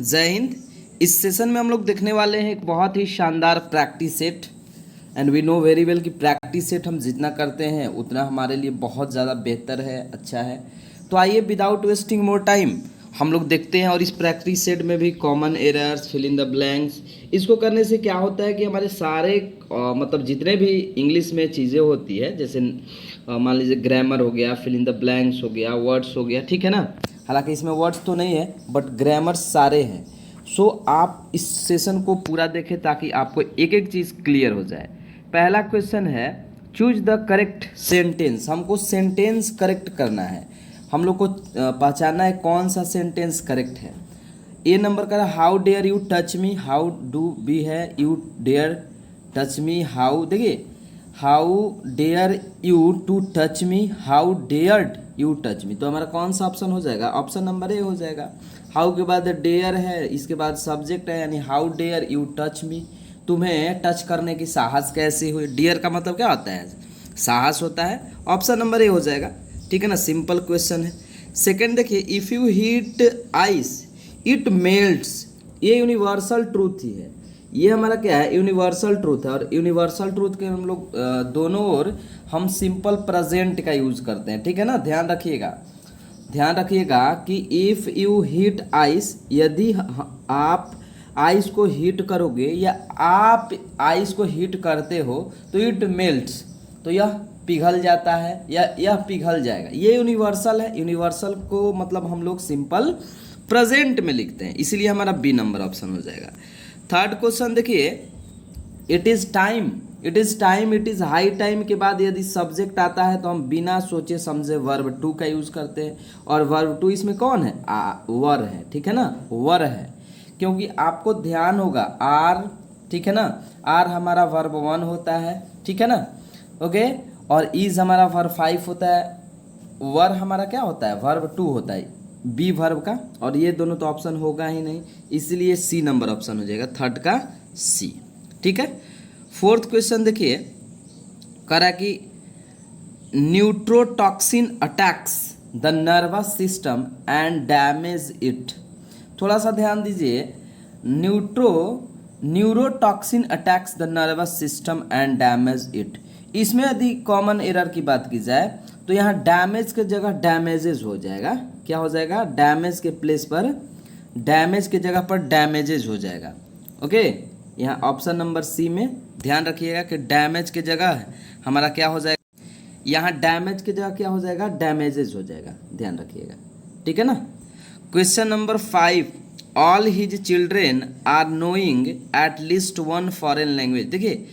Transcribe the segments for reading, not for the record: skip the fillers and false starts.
जय हिंद। इस सेशन में हम लोग देखने वाले हैं एक बहुत ही शानदार practice set. And we know very well कि प्रैक्टिस सेट हम जितना करते हैं उतना हमारे लिए बहुत ज़्यादा बेहतर है, अच्छा है। तो आइए विदाउट वेस्टिंग मोर टाइम हम लोग देखते हैं। और इस प्रैक्टिस सेट में भी common errors, fill in the blanks, इसको करने से क्या होता है कि हमारे सारे मतलब जितने भी इंग्लिश में चीज़ें होती है, जैसे मान लीजिए ग्रामर हो गया, फिल इन द ब्लैंक्स हो गया, वर्ड्स हो गया, ठीक है ना। हालांकि इसमें वर्ड्स तो नहीं है बट ग्रामर सारे हैं। सो आप इस सेशन को पूरा देखें ताकि आपको एक एक चीज़ क्लियर हो जाए। पहला क्वेश्चन है चूज द करेक्ट सेंटेंस। हमको सेंटेंस करेक्ट करना है, हम लोग को पहचानना है कौन सा सेंटेंस करेक्ट है। ए नंबर का how dare you touch me, how do be है you dare touch me, how देखिए how dare you to touch me, how dared you touch me. तो हमारा कौन सा ऑप्शन हो जाएगा? ऑप्शन नंबर ए हो जाएगा। हाउ के बाद डेयर है, इसके बाद सब्जेक्ट है, यानी how dare you touch me, तुम्हें टच करने की साहस कैसे हुई। डियर का मतलब क्या होता है? साहस होता है। ऑप्शन नंबर ए हो जाएगा, ठीक है ना। सिंपल क्वेश्चन है। सेकंड देखिए, if you heat ice it melts, ये यूनिवर्सल ट्रूथ ही है। ये हमारा क्या है? यूनिवर्सल ट्रूथ है। और यूनिवर्सल ट्रूथ के हम लोग दोनों ओर हम सिंपल प्रेजेंट का यूज करते हैं, ठीक है ना। ध्यान रखिएगा, ध्यान रखिएगा कि इफ़ यू हीट आइस, यदि आप आइस को हीट करोगे या आप आइस को हीट करते हो तो इट मेल्ट्स, तो यह पिघल जाता है या यह पिघल जाएगा। ये यूनिवर्सल है। यूनिवर्सल को मतलब हम लोग सिंपल प्रेजेंट में लिखते हैं, इसीलिए हमारा बी नंबर ऑप्शन हो जाएगा। थर्ड क्वेश्चन देखिए, it is time, it is time, it is high time के बाद यदि सब्जेक्ट आता है तो हम बिना सोचे समझे वर्ब टू का यूज़ करते हैं। और वर्ब टू इसमें कौन है? वर है, ठीक है ना, वर है। क्योंकि आपको ध्यान होगा आर, ठीक है ना, आर हमारा वर्ब वन होता है, ठीक है ना, ओके। और इज हमारा वर्ब फाइव होता है, वर हमारा क्या होता है? वर्ब टू होता है, बी वर्ब का। और ये दोनों तो ऑप्शन होगा ही नहीं, इसलिए सी नंबर ऑप्शन हो जाएगा, थर्ड का सी, ठीक है। फोर्थ क्वेश्चन देखिए, करा कि neurotoxin attacks the nervous system and damage it. थोड़ा सा ध्यान दीजिए, neurotoxin attacks the nervous system and damage it. इसमें यदि कॉमन एरर की बात की जाए तो यहाँ डैमेज के जगह डैमेजेस हो जाएगा। क्या हो जाएगा? डैमेज के प्लेस पर, डैमेज के जगह पर डैमेजेस हो जाएगा, ओके। यहाँ ऑप्शन नंबर सी में ध्यान रखिएगा कि डैमेज के जगह हमारा क्या हो जाएगा? यहाँ डैमेज की जगह क्या हो जाएगा? डैमेजेस हो जाएगा, ध्यान रखिएगा, ठीक है ना। Question number 5, all his children are knowing at least one foreign language. देखिए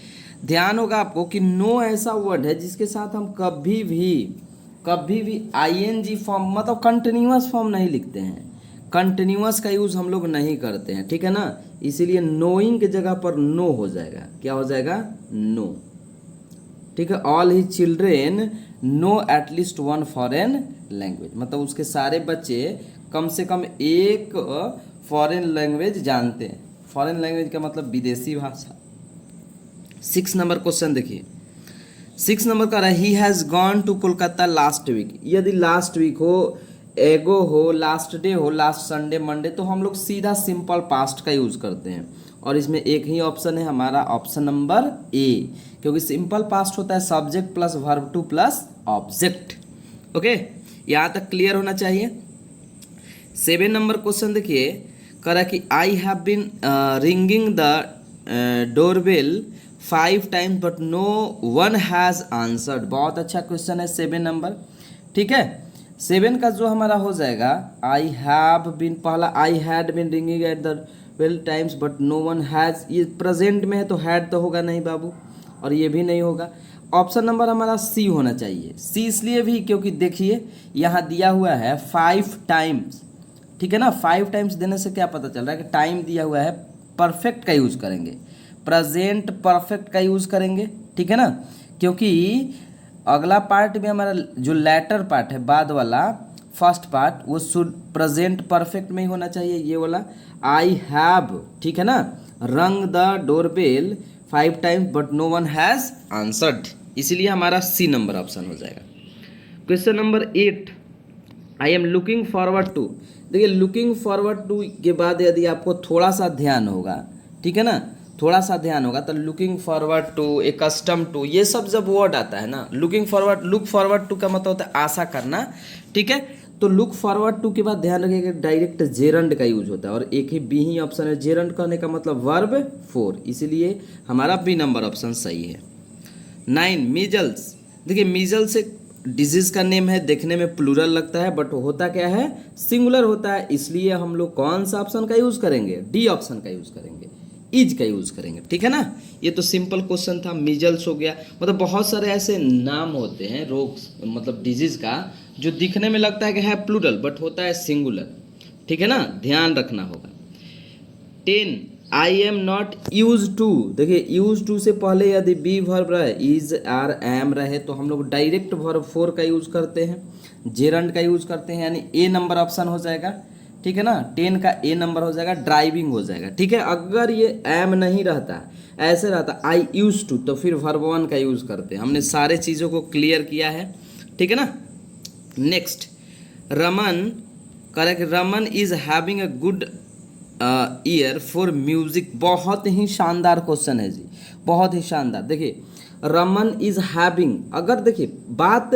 ध्यान होगा आपको कि नो ऐसा वर्ड है जिसके साथ हम कभी भी आईएनजी फॉर्म मतलब कंटिन्यूअस फॉर्म नहीं लिखते हैं, कंटिन्यूअस का यूज़ हम लोग नहीं करते हैं, ठीक है ना। इसीलिए नोइंग की जगह पर नो हो जाएगा। क्या हो जाएगा? नो, ठीक है। All his children know at least one foreign language, मतलब उसके सारे बच्चे कम से कम एक फॉरेन लैंग्वेज जानते हैं। फॉरेन लैंग्वेज का मतलब विदेशी भाषा। 6 नंबर क्वेश्चन देखिए, 6 नंबर का रहा ही has gone to Kolkata last week. यदि लास्ट वीक हो, एगो हो, लास्ट डे हो, लास्ट संडे, मंडे, तो हम लोग सीधा सिंपल पास्ट का यूज़ करते हैं। और इसमें एक ही ऑप्शन है हमारा, ऑप्शन नंबर ए, क्योंकि सिंपल पास्ट होता है subject plus verb two plus object, okay. यहाँ तक क्लियर होना चाहिए। 7 नंबर क्वेश्चन देखिए, करा कि I have been ringing the doorbell 5 times but no one has answered. बहुत अच्छा क्वेश्चन है 7 नंबर, ठीक है। 7 का जो हमारा हो जाएगा, आई हैव बीन, पहला I had been ringing at the 12 times but no one has, ये प्रेजेंट में है तो हैड तो होगा नहीं बाबू, और ये भी नहीं होगा। ऑप्शन नंबर हमारा सी होना चाहिए। सी इसलिए भी क्योंकि देखिए यहाँ दिया हुआ है 5 टाइम्स, ठीक है ना। 5 टाइम्स देने से क्या पता चल रहा है कि टाइम दिया हुआ है, परफेक्ट का यूज़ करेंगे, प्रेजेंट परफेक्ट का यूज़ करेंगे, ठीक है ना। क्योंकि अगला पार्ट में हमारा जो लेटर पार्ट है, बाद वाला फर्स्ट पार्ट, वो शुड प्रेजेंट परफेक्ट में ही होना चाहिए, ये वाला आई हैव, ठीक है ना, rang the doorbell 5 times but no one has answered, इसलिए हमारा सी नंबर ऑप्शन हो जाएगा। Question number 8, I am looking forward to, देखिए लुकिंग फॉरवर्ड टू के बाद यदि आपको थोड़ा सा ध्यान होगा, ठीक है ना, थोड़ा सा ध्यान होगा तो looking forward to, accustom to, ये सब जब वर्ड आता है ना, looking forward, look forward to का मतलब होता है आशा करना, ठीक है। तो लुक फॉरवर्ड टू के बाद ध्यान रखिएगा डायरेक्ट जेरंड का यूज होता है और एक ही बी ही ऑप्शन है, जेरंड कहने का मतलब वर्ब फोर, इसीलिए हमारा बी नंबर ऑप्शन सही है। 9 मीजल्स, देखिए मीजल्स एक डिजीज का नेम है, देखने में प्लूरल लगता है बट होता क्या है, सिंगुलर होता है, इसलिए हम लोग कौन सा ऑप्शन का यूज करेंगे, डी ऑप्शन का यूज करेंगे, इज का यूज करेंगे, ठीक है ना। ये तो सिंपल क्वेश्चन था, मीजल्स हो गया, मतलब बहुत सारे ऐसे नाम होते हैं रोग मतलब डिजीज का जो दिखने में लगता है कि है प्लूरल बट होता है सिंगुलर, ठीक है ना, ध्यान रखना होगा। 10 I am not use to, देखिए यूज टू से पहले यदि बी वर्ब रहे, इज आर एम रहे तो हम लोग डायरेक्ट वर्ब फोर का यूज करते हैं, जेरंड का यूज करते हैं, यानी ए नंबर ऑप्शन हो जाएगा, ठीक है ना। 10 का ए नंबर हो जाएगा, ड्राइविंग हो जाएगा, ठीक है। अगर ये एम नहीं रहता, ऐसे रहता आई यूज टू, तो फिर वर्ब वन का यूज करते हैं। हमने सारे चीज़ों को क्लियर किया है, ठीक है ना। Next, Raman, correct, Raman is having a good year for music, बहुत ही शानदार क्वेश्चन है जी, बहुत ही शानदार। देखिए रमन इज हैविंग, अगर देखिए बात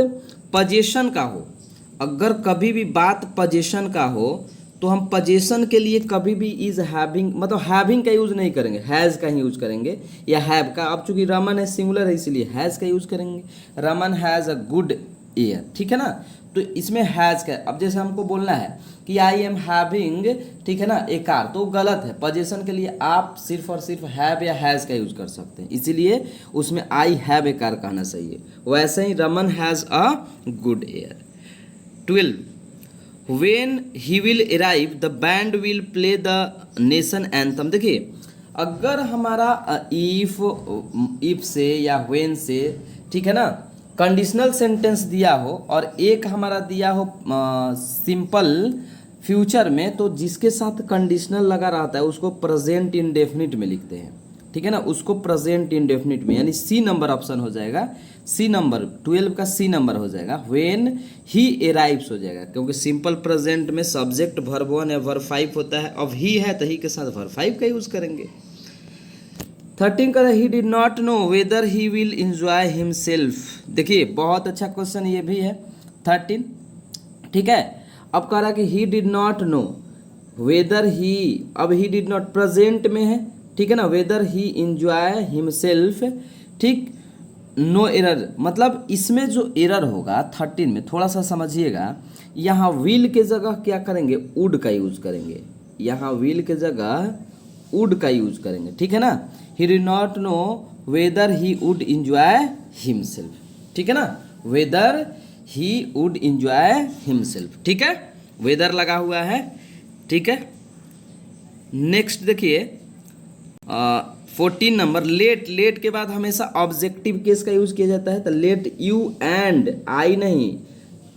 पोजीशन का हो, अगर कभी भी बात पोजीशन का हो तो हम पोजीशन के लिए कभी भी इज हैविंग मतलब हैविंग का यूज नहीं करेंगे, हैज का ही यूज करेंगे या हैव का। अब चूंकि रमन है सिंगुलर है इसलिए हैज का यूज करेंगे, Raman has a good year, ठीक है ना। तो इसमें हैज का, अब जैसे हमको बोलना है कि आई एम हैविंग, ठीक है ना, ए कार, तो गलत है, पोजीशन के लिए आप सिर्फ और सिर्फ हैव या हैज का यूज कर सकते हैं, इसीलिए उसमें आई हैव ए कार कहना सही है। वैसे ही Raman has a good year. 12 When he will arrive, the band will play the nation anthem। देखिए अगर हमारा इफ से या when से, ठीक है ना, कंडीशनल सेंटेंस दिया हो और एक हमारा दिया हो सिंपल फ्यूचर में, तो जिसके साथ कंडीशनल लगा रहता है उसको प्रेजेंट इंडेफिनिट में लिखते हैं, ठीक है ना, उसको प्रेजेंट इंडेफिनिट में, यानी सी नंबर ऑप्शन हो जाएगा, सी नंबर 12 का सी नंबर हो जाएगा, व्हेन ही अराइव्स हो जाएगा, क्योंकि सिंपल प्रेजेंट में सब्जेक्ट वर्ब वन या वर्ब फाइव होता है, अब ही है तो ही के साथ वर्ब फाइव का यूज करेंगे। 13 का he did not know whether he will enjoy himself, देखिए बहुत अच्छा क्वेश्चन ये भी है 13, ठीक है। अब कह रहा कि he did not know whether ही, अब ही डिड नॉट प्रेजेंट में है, ठीक है ना, वेदर ही इंजॉय हिमसेल्फ, ठीक, नो एरर, मतलब इसमें जो एरर होगा 13 में थोड़ा सा समझिएगा, यहाँ विल के जगह क्या करेंगे, वुड का यूज करेंगे, यहाँ विल के जगह वुड का यूज करेंगे, ठीक है ना। He did not know whether he would enjoy himself, ठीक है ना, weather he would enjoy himself, ठीक है, वेदर लगा हुआ है, ठीक है। नेक्स्ट देखिए 14 नंबर, लेट, लेट के बाद हमेशा ऑब्जेक्टिव केस का यूज किया जाता है, तो लेट यू एंड, आई नहीं,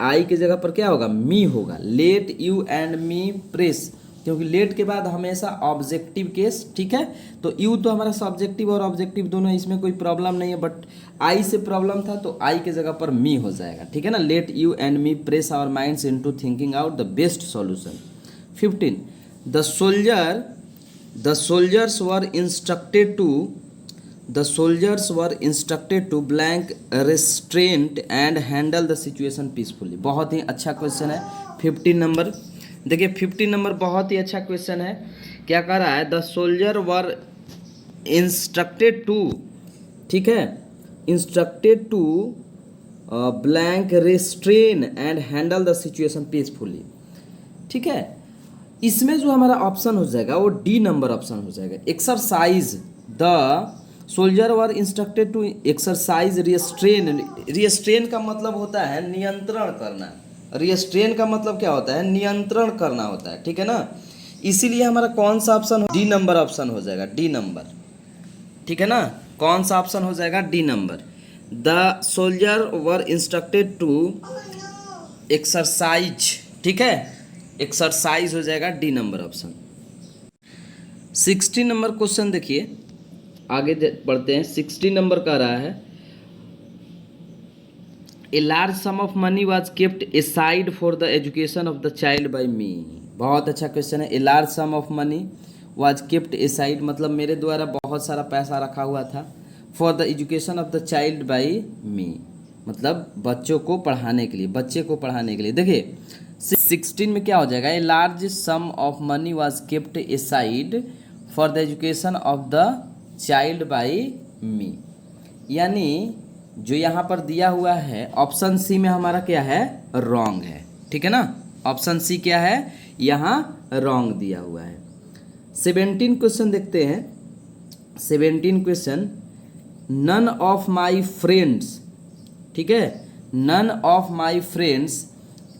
आई की जगह पर क्या होगा, मी होगा, late you and me press, क्योंकि लेट के बाद हमेशा ऑब्जेक्टिव केस, ठीक है। तो यू तो हमारा सब्जेक्टिव और ऑब्जेक्टिव दोनों, इसमें कोई प्रॉब्लम नहीं है, बट आई से प्रॉब्लम था तो आई के जगह पर मी हो जाएगा, ठीक है ना। Let you and me press our minds into thinking out the best solution. 15 the soldiers were instructed to blank restraint and handle the situation peacefully, बहुत ही अच्छा क्वेश्चन है 15 नंबर। देखिए 15 नंबर बहुत ही अच्छा क्वेश्चन है, क्या कह रहा है, the soldier were instructed to, ठीक है, instructed to blank restrain and handle the situation peacefully, ठीक है। इसमें जो हमारा ऑप्शन हो जाएगा वो डी नंबर ऑप्शन हो जाएगा, exercise, the soldier were instructed to exercise restrain, restrain का मतलब होता है नियंत्रण करना, रिस्ट्रेन का मतलब क्या होता है, नियंत्रण करना होता है, ठीक है ना। इसीलिए हमारा कौन सा ऑप्शन, डी नंबर ऑप्शन हो जाएगा, डी नंबर, ठीक है ना, कौन सा ऑप्शन हो जाएगा, D number. The soldier were instructed to exercise, ठीक है, एक्सरसाइज हो जाएगा, D number option. 16 number question देखिए, आगे बढ़ते हैं। 16 नंबर कह रहा है a large sum of money was kept aside for the education of the child by me. बहुत अच्छा क्वेश्चन है। A large sum of money was kept aside मतलब मेरे द्वारा बहुत सारा पैसा रखा हुआ था। For the education of the child by me मतलब बच्चों को पढ़ाने के लिए, बच्चे को पढ़ाने के लिए। देखिए 16 में क्या हो जाएगा, a large sum of money was kept aside for the education of the child by me, यानी जो यहाँ पर दिया हुआ है ऑप्शन सी में हमारा क्या है, रॉन्ग है। ठीक है ना, ऑप्शन सी क्या है, यहाँ रॉन्ग दिया हुआ है। 17 क्वेश्चन देखते हैं। 17 question, none of my friends, ठीक है, none of my friends,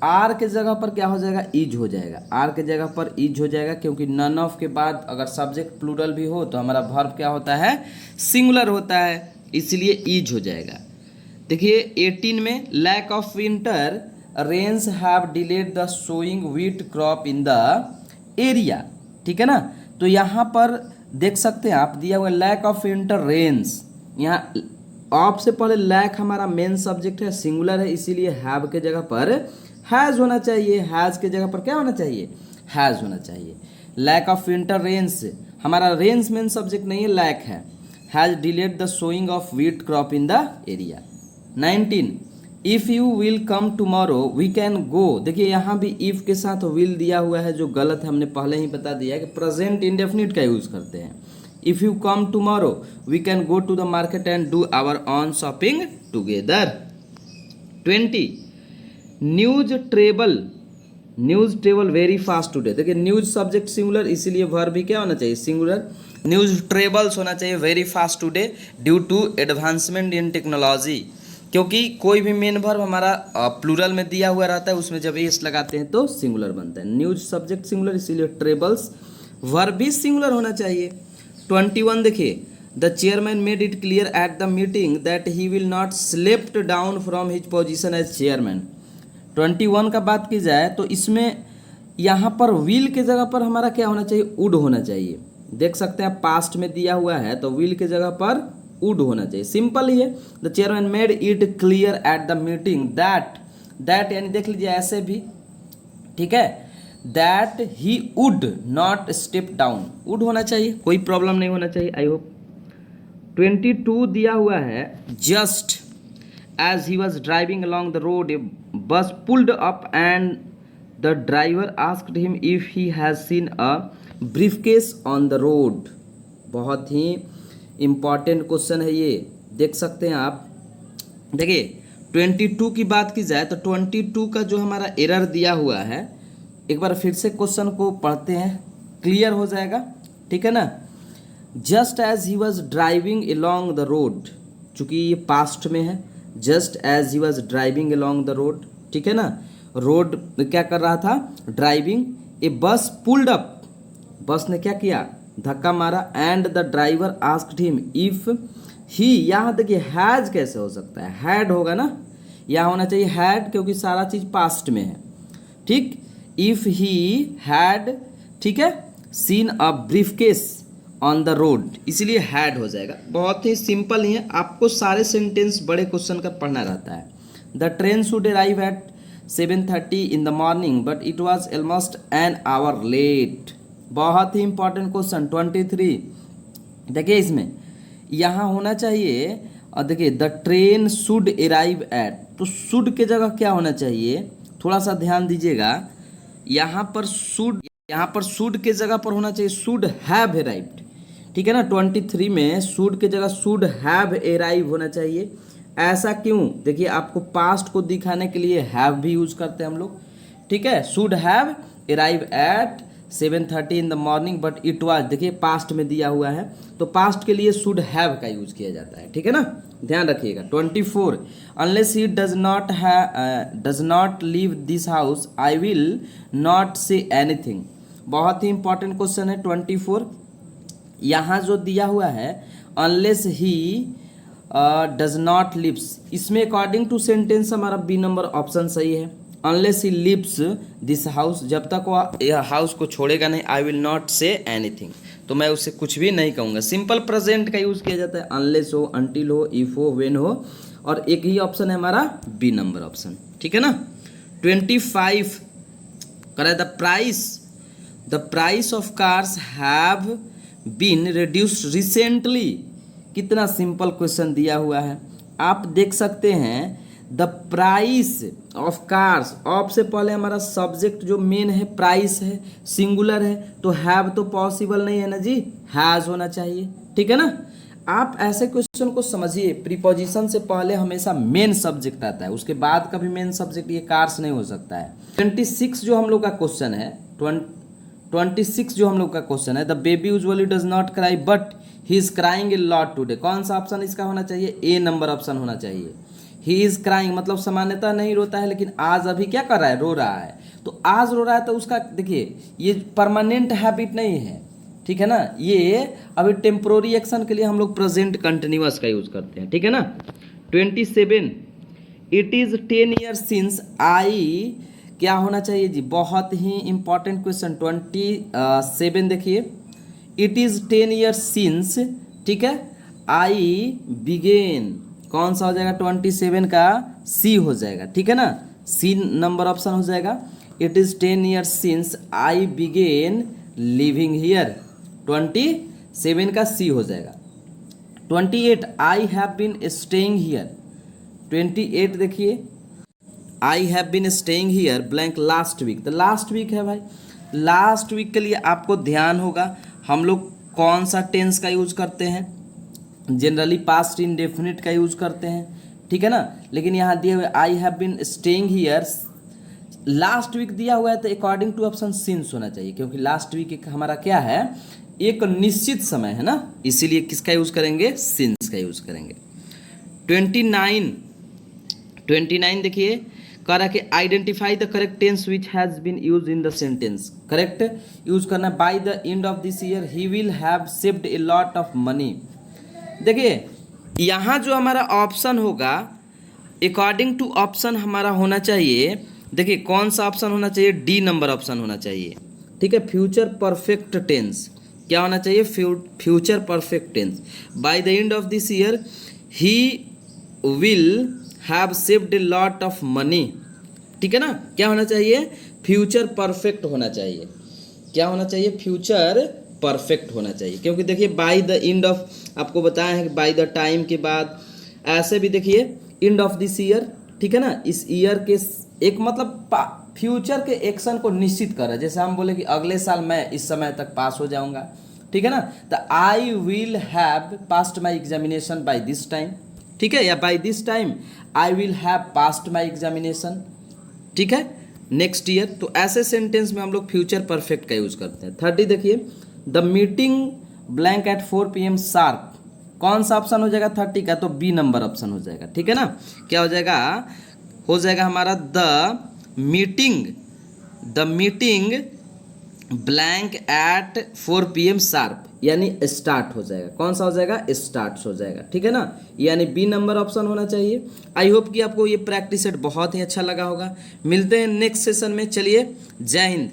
are के जगह पर क्या हो जाएगा, इज हो जाएगा। आर के जगह पर इज हो जाएगा क्योंकि नन ऑफ के बाद अगर सब्जेक्ट प्लूरल भी हो तो हमारा वर्ब क्या होता है, सिंगुलर होता है, इसलिए इज हो जाएगा। देखिए 18 में, lack of winter rains have delayed the sowing wheat crop in the area. ठीक है ना, तो यहाँ पर देख सकते हैं आप, दिया हुआ लैक ऑफ विंटर रेन्स, यहाँ ऑफ से पहले लैक हमारा मेन सब्जेक्ट है, सिंगुलर है, इसीलिए हैव के जगह पर हैज़ होना चाहिए। हैज़ के जगह पर क्या होना चाहिए, हैज़ होना चाहिए। लैक ऑफ विंटर रेन्स, हमारा रेन्स मेन सब्जेक्ट नहीं है, लैक है। Has delayed the sowing of wheat crop in the area. 19, if you will come tomorrow we can go. देखिए यहाँ भी इफ़ के साथ विल दिया हुआ है जो गलत है, हमने पहले ही बता दिया है कि प्रेजेंट इंडेफिनिट का यूज़ करते हैं। If you come tomorrow we can go to the market and do our own shopping together. 20, news travel very fast today. देखिए न्यूज सब्जेक्ट सिंगुलर, इसीलिए वर्ब भी क्या होना चाहिए, सिंगुलर। न्यूज ट्रेवल्स होना चाहिए very fast today due to advancement in technology, क्योंकि कोई भी मेन वर्ब हमारा प्लूरल में दिया हुआ रहता है, उसमें जब एस लगाते हैं तो सिंगुलर बनता है। न्यूज सब्जेक्ट सिंगुलर, इसीलिए ट्रेवल्स, वर्ब भी सिंगुलर होना चाहिए। 21 देखिए, the chairman made it clear at the meeting that he will not slipped down from his position as chairman. 21 का बात की जाए तो इसमें यहाँ पर विल के जगह पर हमारा क्या होना चाहिए, वुड होना चाहिए। देख सकते हैं पास्ट में दिया हुआ है तो विल के जगह पर वुड होना चाहिए, सिंपल ही है। The chairman made it clear at the meeting that यानी देख लीजिए ऐसे भी, ठीक है, that he would not step down, would होना चाहिए, कोई प्रॉब्लम नहीं होना चाहिए, आई होप। 22 दिया हुआ है, just as he was driving along the road a bus pulled up and the driver asked him if he has seen a briefcase on the road। बहुत ही इम्पॉर्टेंट क्वेश्चन है ये, देख सकते हैं आप। देखिए 22 की बात की जाए तो 22 का जो हमारा एरर दिया हुआ है, एक बार फिर से क्वेश्चन को पढ़ते हैं, क्लियर हो जाएगा। ठीक है ना, just as he was driving along the road, चूँकि ये पास्ट में है, just as he was driving along the road, ठीक है ना, रोड क्या कर रहा था, ड्राइविंग, ए बस पुल्ड अप, बस ने क्या किया, धक्का मारा, and the driver asked him if he, यहाँ देखिए हैज कैसे हो सकता है, हैड होगा ना, यहाँ होना चाहिए हैड क्योंकि सारा चीज पास्ट में है, ठीक। इफ ही हैड, ठीक है, seen a briefcase on the road, इसीलिए हैड हो जाएगा। बहुत ही सिंपल ही है, आपको सारे सेंटेंस बड़े क्वेश्चन का पढ़ना रहता है। The train should arrive at 7:30 in the morning but it was almost an hour late. बहुत ही इंपॉर्टेंट क्वेश्चन 23। देखिए इसमें यहाँ होना चाहिए, और देखिए the train should arrive eight, तो शुड के जगह क्या होना चाहिए, थोड़ा सा ध्यान दीजिएगा, यहाँ पर शुड के जगह पर होना चाहिए शुड हैव अराइव्ड, ठीक है ना। 23 में शुड के जगह शुड हैव अराइव होना चाहिए। ऐसा क्यों, देखिए आपको पास्ट को दिखाने के लिए हैव भी यूज करते हैं हम लोग, ठीक है। Should have arrive at 7:30 in the morning but it was, देखिए पास्ट में दिया हुआ है तो पास्ट के लिए शुड हैव का यूज किया जाता है, ठीक है ना, ध्यान रखिएगा। 24, unless he does not leave this house I will not say anything. बहुत ही इंपॉर्टेंट क्वेश्चन है 24। यहाँ जो दिया हुआ है unless he does not lives, इसमें अकॉर्डिंग टू सेंटेंस हमारा बी नंबर ऑप्शन सही है। Unless he lives this house, जब तक वह यह हाउस को छोड़ेगा नहीं, I will not say anything, तो मैं उससे कुछ भी नहीं कहूँगा। सिंपल प्रेजेंट का यूज़ किया जाता है, अनलेस हो, अनटिल हो, इफ हो, व्हेन हो, और एक ही ऑप्शन है हमारा बी नंबर ऑप्शन, ठीक है ना। 25 करें the price of cars have been reduced recently. कितना सिंपल क्वेश्चन दिया हुआ है, आप देख सकते हैं। The price of cars, of से पहले हमारा सब्जेक्ट जो मेन है प्राइस है, सिंगुलर है, तो हैव तो पॉसिबल नहीं है ना जी, हैज होना चाहिए, ठीक है ना। आप ऐसे क्वेश्चन को समझिए, प्रीपोजिशन से पहले हमेशा मेन सब्जेक्ट आता है, उसके बाद कभी मेन सब्जेक्ट ये कार्स नहीं हो सकता है। 26 जो हम लोग का क्वेश्चन है, 26 जो हम लोग का क्वेश्चन है, the baby usually does not cry but he is crying a lot today. कौन सा ऑप्शन इसका होना चाहिए, ए नंबर ऑप्शन होना चाहिए। ही इज क्राइंग मतलब सामान्यतः नहीं रोता है, लेकिन आज अभी क्या कर रहा है, रो रहा है। तो आज रो रहा है तो उसका देखिए ये परमानेंट हैबिट नहीं है, ठीक है ना। ये अभी टेम्पोररी एक्शन के लिए हम लोग प्रेजेंट कंटिन्यूअस का यूज करते हैं, ठीक है ना। 27 इट इज 10 ईयर्स सिंस आई, क्या होना चाहिए जी, बहुत ही इंपॉर्टेंट क्वेश्चन। 27 देखिए, इट इज 10 ईयर्स सिंस, ठीक है, आई बिगेन, कौन सा हो जाएगा, 27 का सी हो जाएगा, ठीक है ना, सी नंबर ऑप्शन हो जाएगा। It is 10 years since I begin living here, 27 का सी हो जाएगा। 28 I have been staying here, 28 देखिए, I have been staying here blank last week. तो लास्ट वीक है भाई, लास्ट वीक के लिए आपको ध्यान होगा हम लोग कौन सा टेंस का यूज करते हैं, जनरली पास्ट इंडेफिनिट का यूज करते हैं, ठीक है ना। लेकिन यहाँ दिए हुए I have been staying here, last week दिया हुआ है तो अकॉर्डिंग टू ऑप्शन सिंस होना चाहिए, क्योंकि लास्ट वीक एक हमारा क्या है, एक निश्चित समय है ना, इसीलिए किसका यूज करेंगे, सिंस का यूज करेंगे। 29 देखिए, कह रहा है कि identify the correct tense which has been use in the sentence. Correct use करना, by the end of this year he will have saved a lot of money. देखिए यहाँ जो हमारा ऑप्शन होगा अकॉर्डिंग टू ऑप्शन हमारा होना चाहिए, देखिए कौन सा ऑप्शन होना चाहिए, डी नंबर ऑप्शन होना चाहिए, ठीक है। फ्यूचर परफेक्ट टेंस, क्या होना चाहिए, future perfect tense. By the end of this year he will have saved a lot of money, ठीक है ना। क्या होना चाहिए, फ्यूचर परफेक्ट होना चाहिए, क्या होना चाहिए, फ्यूचर परफेक्ट होना चाहिए, क्योंकि देखिए बाय द एंड ऑफ, आपको बताया है कि बाय द टाइम के बाद, ऐसे भी देखिए एंड ऑफ दिस ईयर, ठीक है ना, इस ईयर के एक मतलब फ्यूचर के एक्शन को निश्चित कर रहा है। जैसे हम बोले कि अगले साल मैं इस समय तक पास हो जाऊंगा, ठीक है ना, तो I will have passed my examination by this time, ठीक है, या by this time I will have passed my examination, ठीक है, नेक्स्ट ईयर। तो ऐसे सेंटेंस में हम लोग फ्यूचर परफेक्ट का यूज करते हैं। 30 देखिए, the meeting blank eight 4 PM sharp, कौन सा ऑप्शन हो जाएगा 30 का, तो बी नंबर ऑप्शन हो जाएगा, ठीक है ना। क्या हो जाएगा हमारा the meeting blank eight 4 PM sharp, यानी स्टार्ट हो जाएगा, कौन सा हो जाएगा, स्टार्ट हो जाएगा, ठीक है ना, यानी बी नंबर ऑप्शन होना चाहिए। आई होप कि आपको ये प्रैक्टिस सेट बहुत ही अच्छा लगा होगा। मिलते हैं नेक्स्ट सेशन में, चलिए जय हिंद।